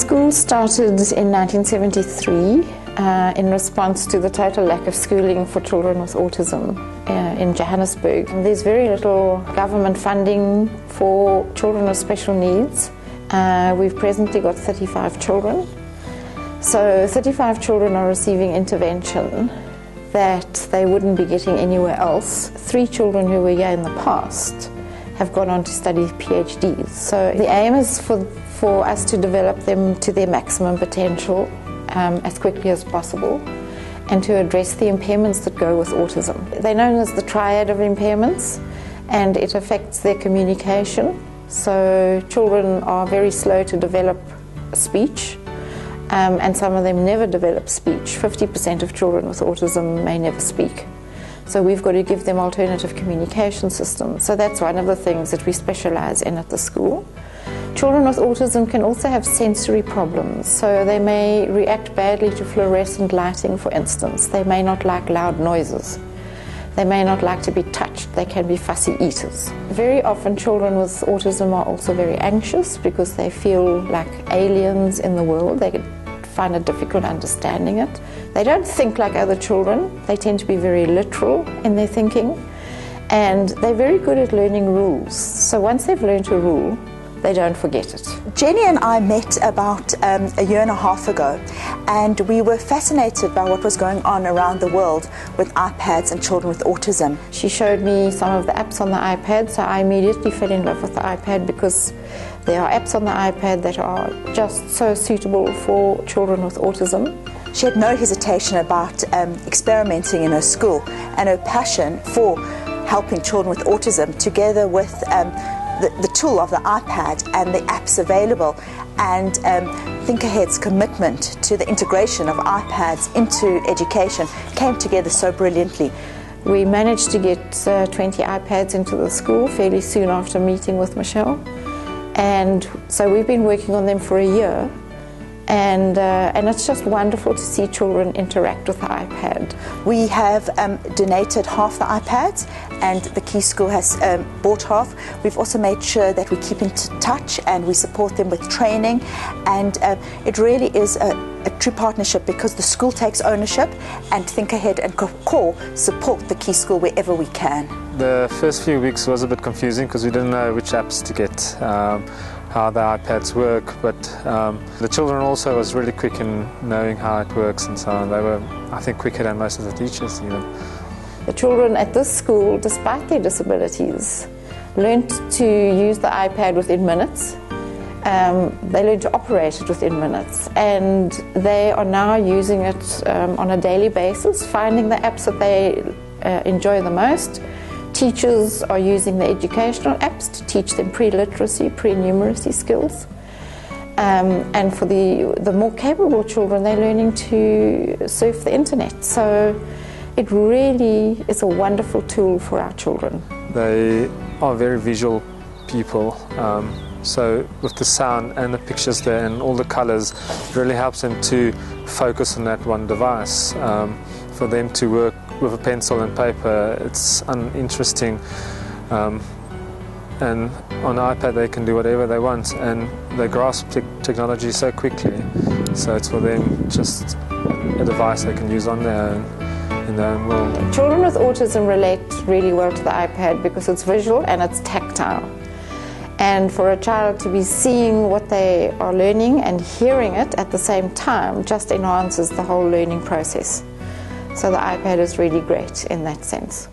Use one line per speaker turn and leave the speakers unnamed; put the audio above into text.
school started in 1973 in response to the total lack of schooling for children with autism in Johannesburg. And there's very little government funding for children with special needs. We've presently got 35 children. So 35 children are receiving intervention that they wouldn't be getting anywhere else. 3 children who were here in the past have gone on to study PhDs. So the aim is for us to develop them to their maximum potential as quickly as possible and to address the impairments that go with autism. They're known as the triad of impairments, and it affects their communication. So children are very slow to develop speech, and some of them never develop speech. 50% of children with autism may never speak. So we've got to give them alternative communication systems. So that's one of the things that we specialize in at the school. Children with autism can also have sensory problems. So they may react badly to fluorescent lighting, for instance. They may not like loud noises. They may not like to be touched. They can be fussy eaters. Very often children with autism are also very anxious because they feel like aliens in the world. They find it difficult understanding it. They don't think like other children. They tend to be very literal in their thinking, and they're very good at learning rules. So once they've learned a rule, they don't forget it.
Jenni and I met about a year and a half ago, and we were fascinated by what was going on around the world with iPads and children with autism.
She showed me some of the apps on the iPad, so I immediately fell in love with the iPad because there are apps on the iPad that are just so suitable for children with autism.
She had no hesitation about experimenting in her school, and her passion for helping children with autism, together with the tool of the iPad and the apps available, and Think Ahead's commitment to the integration of iPads into education came together so brilliantly.
We managed to get 20 iPads into the school fairly soon after meeting with Michelle, and so we've been working on them for a year, and it's just wonderful to see children interact with the iPad.
We have donated half the iPads, and the Key School has bought half. We've also made sure that we keep in touch and we support them with training, and it really is a true partnership because the school takes ownership, and Think Ahead and CORE support the Key School wherever we can.
The first few weeks was a bit confusing because we didn't know which apps to get, how the iPads work, but the children also was really quick in knowing how it works and so on. They were, I think, quicker than most of the teachers even.
The children at this school, despite their disabilities, learned to use the iPad within minutes. They learned to operate it within minutes, and they are now using it on a daily basis, finding the apps that they enjoy the most. Teachers are using the educational apps to teach them pre-literacy, pre-numeracy skills. And for the more capable children, they're learning to surf the internet. So it really is a wonderful tool for our children.
They are very visual people, so with the sound and the pictures there and all the colours, it really helps them to focus on that one device. For them to work with a pencil and paper, it's uninteresting, and on iPad they can do whatever they want, and they grasp technology so quickly, so it's for them just a device they can use on their own, in their own world.
Children with autism relate really well to the iPad because it's visual and it's tactile, and for a child to be seeing what they are learning and hearing it at the same time just enhances the whole learning process. So the iPad is really great in that sense.